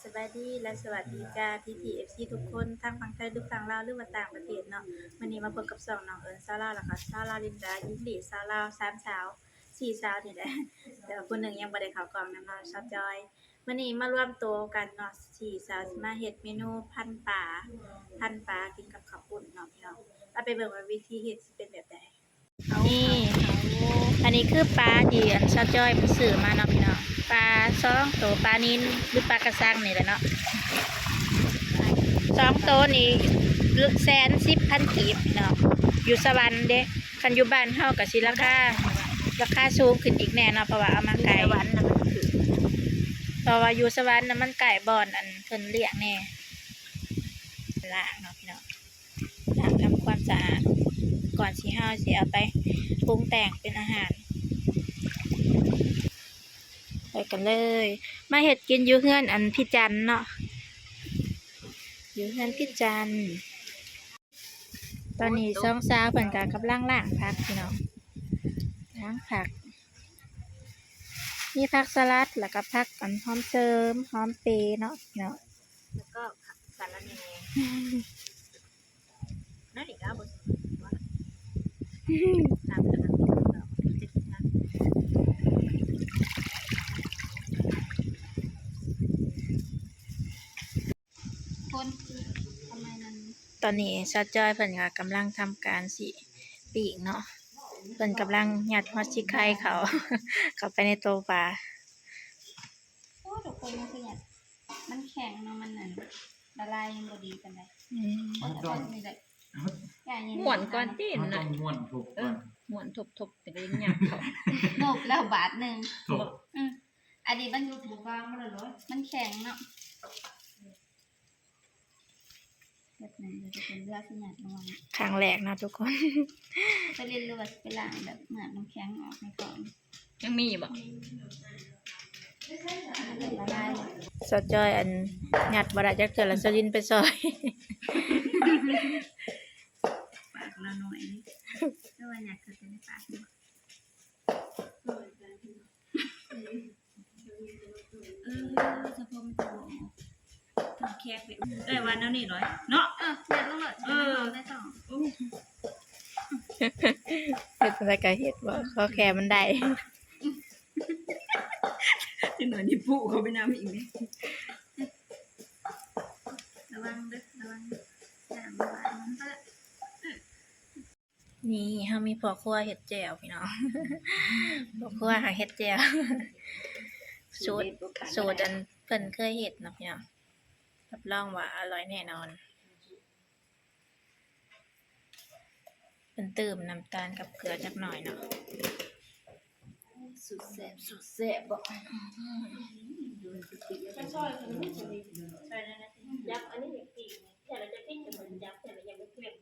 สบายดีและสวัสดีจ้าพี่ทุกคนทั้งฝั่งไทยหรือฝั่งลาวหรือว่าต่างประเทศเนาะวันนี้มาพบกับ2น้องเอิญซาร่าแล้วก็ซาร่าลินดายินดีซาร่า3สาว4สาวนี่แหละแต่ว่าผู้หนึ่งยังบ่ได้เข้ากล่องนำเนาะชอบจอยวันนี้มารวมตัวกันเนาะ4สาวสิมาเฮ็ดเมนูพันปลากินกับข้าวปุ้นเนาะพี่น้องเอาไปเบิ่งว่าวิธีเฮ็ดสิเป็นแบบใดนี่อันนี้คือปลาที่อันชอบจอยมันซื้อมาเนาะพี่น้องปลา2ตัวปลานิลหรือปลากระซังนี่แหละเนาะ2ตัวนี่110,000 กีบพี่น้องอยู่สวรรค์เด้คันอยู่บ้านเฮาก็สิราคาสูงขึ้นอีกแน่เนาะเพราะว่าเอามาไกลเพราะว่าอยู่สวรรค์น่ะมันไก่บ่อนอันเพิ่นเลี้ยงแน่ล้างเนาะพี่น้องล้างทำความสะอาดก่อนสิเฮาสิเอาไปปรุงแต่งเป็นอาหารไปกันเลยมาเฮ็ดกินอยู่เฮือนอันพี่จันเนาะอยู่เฮือนพี่จันตอนนี้2สาวเพิ่นก็กำลังล้างผักพี่น้องล้างผักมีผักสลัดแล้วก็ผักอันหอมเสริมหอมเปรย์เนาะแล้วก็ผักสลัดนี่นั่นอีกแล้วบ่ตามกันนะคนทำไมนั้นตอนนี้ซาจอยเพิ่นก็กำลังทำการสิปีกเนาะเพิ่นกำลังยัดฮอดสิไข่เขา เข้าไปในโตปลาโอ้ทุกคนมันคือหยัดมันแข็งเนาะมันนั่นละลายยังบ่ดีปานใดนี่แหละม่วนก่อนติ มันต้ น่ะ องม่วนทุกก่อน ม่วนทบๆแต่ก็ยังหยับเขา นบแล้วบาทนึง ทุก อันนี้มันอยู่ถูกวางบ่ล่ะเนาะมันแข็งเนาะแบบนั้นจะเป็นเลือดที่หยัดลงครั้งแรกนะทุกคนไปเรียนรู้ว่าไปล้างแบบเหมือนน้ำแข็งออกในก่อน ยังมีบ่ ละลายซอสจอยอันหยัดบ่ได้จักเทื่อละสลินไปซอยปากละหน่อยแต่ว่าหยัดคือในปากสะโพกมันจะบ่ทำแคบไปวันนั้นนี่ร้อยเนาะหยัดลงเลยได้ต่อเฮ็ดอะไรก็เฮ็ดบ่ขอแค่มันได้จังหน่อยนี่ปุ๊เขาไปน้ำอีกนี่ระวังเด้อระวังน้ำหวานมันก็นี่เฮามีพ่อครัวเฮ็ดแจ่วพี่น้องพ่อครัวหาเฮ็ดแจ่วสูตรอันเพิ่นเคยเฮ็ดเนาะพี่น้องรับรองว่าอร่อยแน่นอนเพิ่นเติมน้ำตาลกับเกลือจักหน่อยเนาะสุดแซ่บบ่ยับอันนี้อย่างตีแต่เราจะปิ้งเหมือนยับแต่เรายังไม่เกล็ด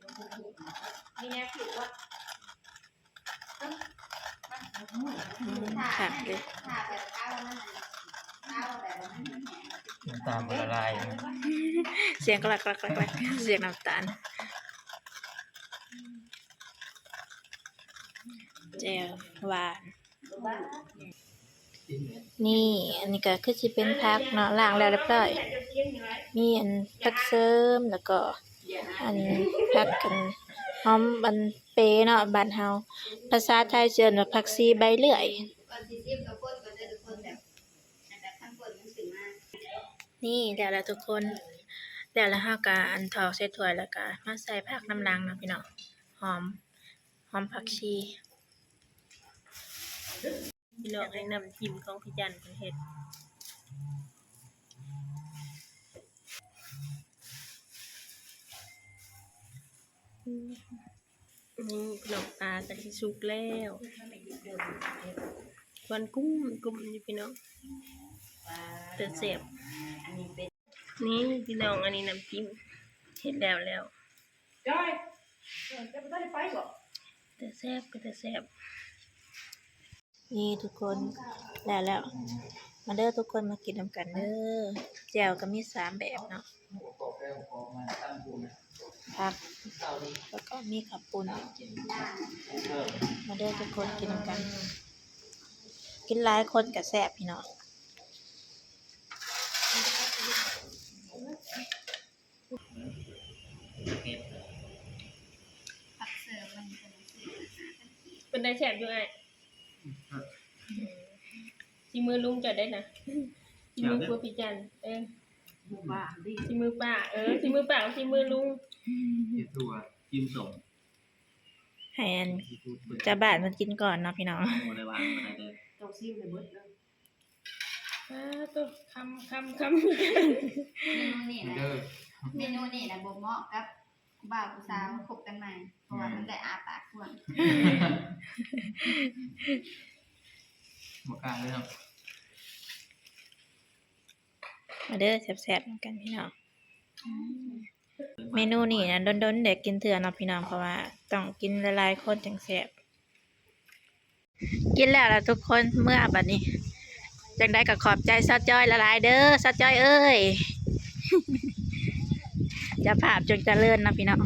มีแนวผิดว่าขาดเลย น้ำตาลละลาย เสียงกลักเสียงน้ำตาลแจ่วหวานนี่อันนี้ก็คือสิเป็นผักเนาะล้างแล้วเรียบร้อยมีอันผักเสริมแล้วก็อันผักกันหอมอันเปเนาะบ้านเฮาภาษาไทยเอิ้นว่าผักชีใบเลื่อยนี่แล้วทุกคนแล้วเฮาก็อันถอกใส่ถ้วยแล้วก็มาใส่ผักน้ำลังเนาะพี่น้องหอมผักชีพี่น้องให้น้ำจิ้มของพี่จันเพิ่นเฮ็ดนี่พี่น้องปลาก็สิสุกแล้ววันกุ้มอยู่พี่น้องแต่แซ่บนี่พี่น้องอันนี้น้ำจิ้มเฮ็ดแล้วจ้อยจะไปได้ไปบ่แต่แซ่บก็แต่แซ่บนี่ทุกคนแล้วมาเด้อทุกคนมากินนำกันเด้อแจ่วก็มี3แบบเนาะผักแล้วก็มีข้าวปุ้นมาเด้อทุกคนกินนำกันกินหลายคนก็แซ่บพี่น้อง เป็นได้แซ่บอยู่ไอ้ชิมือลุงจะได้นะชิมือครัวพี่จันชิมือป้าชิมือป้าชิมือลุง ที่ตัวจิ้มส่ง ให้อันจะบาดมันกินก่อนเนาะพี่น้อง โมได้วางอะไรเลย ต้องซิมเลยเบิดเลย ตัวคำ เมนูนี่นะ เด้อ เมนูนี่นะบ่เหมาะกับบ่าวผู้สาวคบกันใหม่เพราะว่ามันได้อาปากกว้าง หมกกลางเลยเนาะ มาเด้อแซ่บๆกันพี่น้องเมนูนี่นะดนๆเด็กกินเถื่อเนาะพี่น้องเพราะว่าต้องกินหลายๆคนจังแซ่บกินแล้วล่ะทุกคนเมื่อบัดนี้จังได้ก็ขอบใจซอจ้อยละลายเด้อซอจ้อยเอ้ย จะภาพจงเจริญนะพี่น้อง